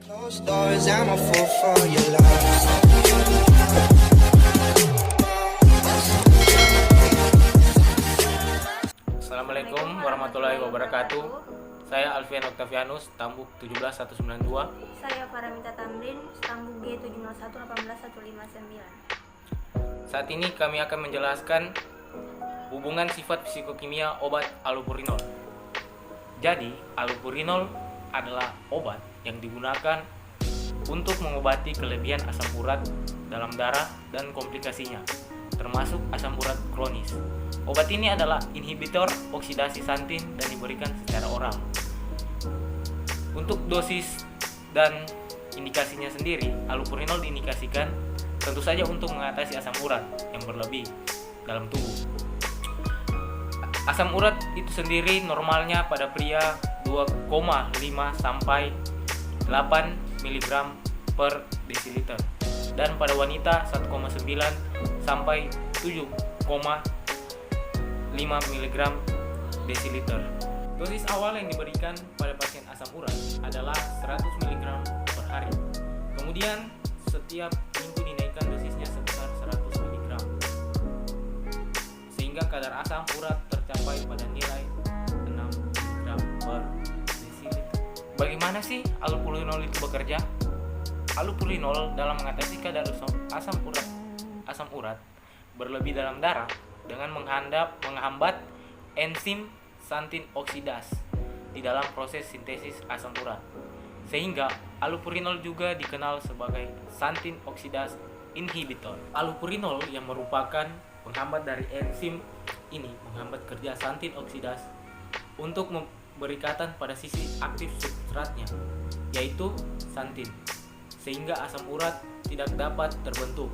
Closed doors, I'm a fool for your love. Assalamualaikum warahmatullahi wabarakatuh. Saya Alfian Octavianus, Tambuk 17192. Saya Paramita Tamrin, Tambuk G701181559. Saat ini kami akan menjelaskan hubungan sifat psikokimia obat allopurinol. Jadi, allopurinol adalah obat yang digunakan untuk mengobati kelebihan asam urat dalam darah dan komplikasinya, termasuk asam urat kronis. Obat ini adalah inhibitor oksidasi santin dan diberikan secara oral. Untuk dosis dan indikasinya sendiri, allopurinol diindikasikan tentu saja untuk mengatasi asam urat yang berlebih dalam tubuh. Asam urat itu sendiri normalnya pada pria 2,5 sampai 8 mg per desiliter dan pada wanita 1,9 sampai 7,5 mg desiliter. Dosis awal yang diberikan pada pasien asam urat adalah 100 mg per hari. Kemudian setiap minggu dinaikkan dosisnya sebesar 100 mg sehingga kadar asam urat tercapai pada nilai 6 mg per desiliter. Bagaimana sih allopurinol itu bekerja? Allopurinol dalam mengatasi kadar asam urat berlebih dalam darah dengan menghambat enzim santin oksidase di dalam proses sintesis asam urat. Sehingga allopurinol juga dikenal sebagai santin oksidase inhibitor. Allopurinol yang merupakan penghambat dari enzim ini menghambat kerja santin oksidase untuk berikatan pada sisi aktif substratnya, yaitu santin, sehingga asam urat tidak dapat terbentuk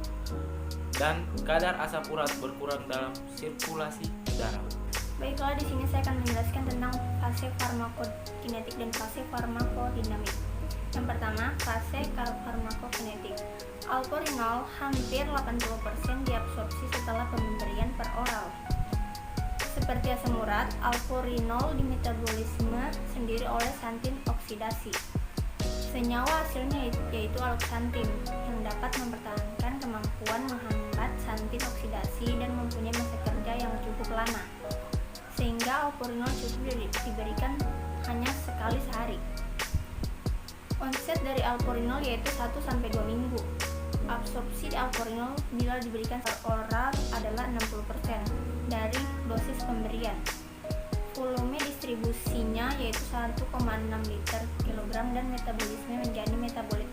dan kadar asam urat berkurang dalam sirkulasi darah. Baiklah, di sini saya akan menjelaskan tentang fase farmakokinetik dan fase farmakodinamik. Yang pertama, fase farmakokinetik. Allopurinol hampir 80% diabsorpsi setelah pemberian per oral. Seperti asam urat, allopurinol dimetabolisme sendiri oleh santin oksidasi. Senyawa hasilnya yaitu aloksantin yang dapat mempertahankan kemampuan menghambat santin oksidasi dan mempunyai masa kerja yang cukup lama, sehingga allopurinol cukup diberikan hanya sekali sehari. Onset dari allopurinol yaitu 1-2 minggu. Absorpsi allopurinol bila diberikan per oral adalah 60% dari dosis pemberian. Volume distribusinya yaitu 1,6 liter kilogram dan metabolisme menjadi metabolit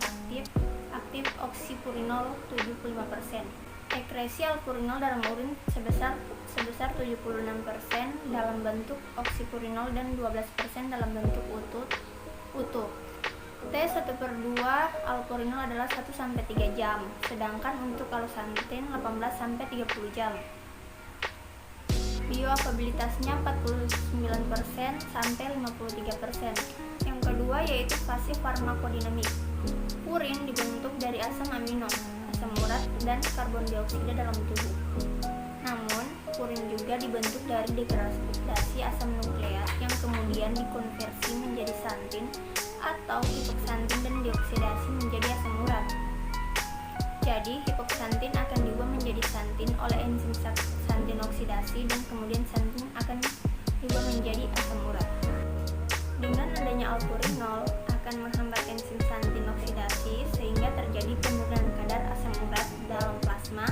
aktif oksipurinol 75%. Ekresi allopurinol dalam urin sebesar 76% dalam bentuk oksipurinol dan 12% dalam bentuk utuh. T1/2 allopurinol adalah 1-3 jam, sedangkan untuk aloksantin 18-30 jam. Bioavailabilitasnya 49% sampai 53%. Yang kedua yaitu fase farmakodinamik. Purin dibentuk dari asam amino, asam urat, dan karbon dioksida dalam tubuh. Namun, purin juga dibentuk dari degradasi asam nukleat yang kemudian dikonversi menjadi santin atau hipoksantin dan dioksidasi menjadi asam urat. Jadi, hipoksantin akan diubah menjadi santin oleh enzim santin oksidasi dan kemudian santin akan diubah menjadi asam urat. Dengan adanya allopurinol akan menghambat enzim santin oksidasi sehingga terjadi penurunan kadar asam urat dalam plasma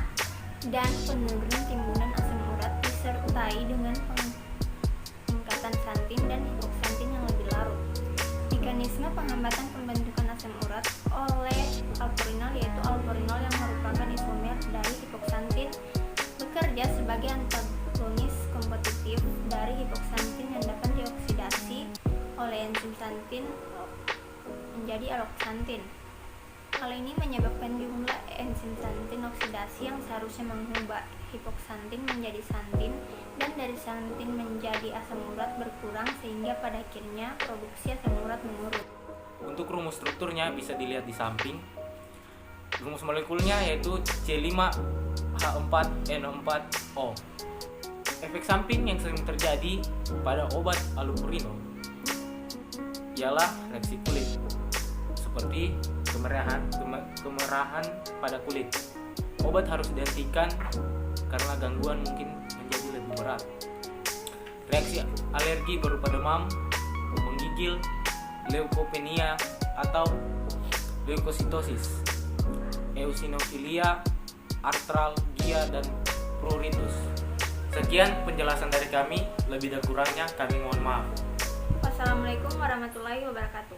dan penurunan timbunan asam urat disertai dengan peningkatan santin dan hipoksantin yang lebih larut. Mekanisme penghambatan pembentukan asam urat oleh allopurinol yaitu allopurinol yang merupakan isomer dari hipoksantin bekerja sebagai antagonis kompetitif dari hipoksantin yang dapat dioksidasi oleh enzim santin menjadi aloksantin. Hal ini menyebabkan jumlah enzim santin oksidasi yang seharusnya mengubah hipoksantin menjadi santin dan dari santin menjadi asam urat berkurang sehingga pada akhirnya produksi asam urat menurun. Untuk rumus strukturnya bisa dilihat di samping. Rumus molekulnya yaitu C5H4N4O. Efek samping yang sering terjadi pada obat allopurinol ialah reaksi kulit seperti kemerahan pada kulit. Obat harus dihentikan karena gangguan mungkin menjadi lebih berat. Reaksi alergi berupa demam, menggigil, leukopenia atau leukositosis, eosinofilia, artralgia, dan pruritus. Sekian penjelasan dari kami, lebih dan kurangnya kami mohon maaf. Wassalamualaikum warahmatullahi wabarakatuh.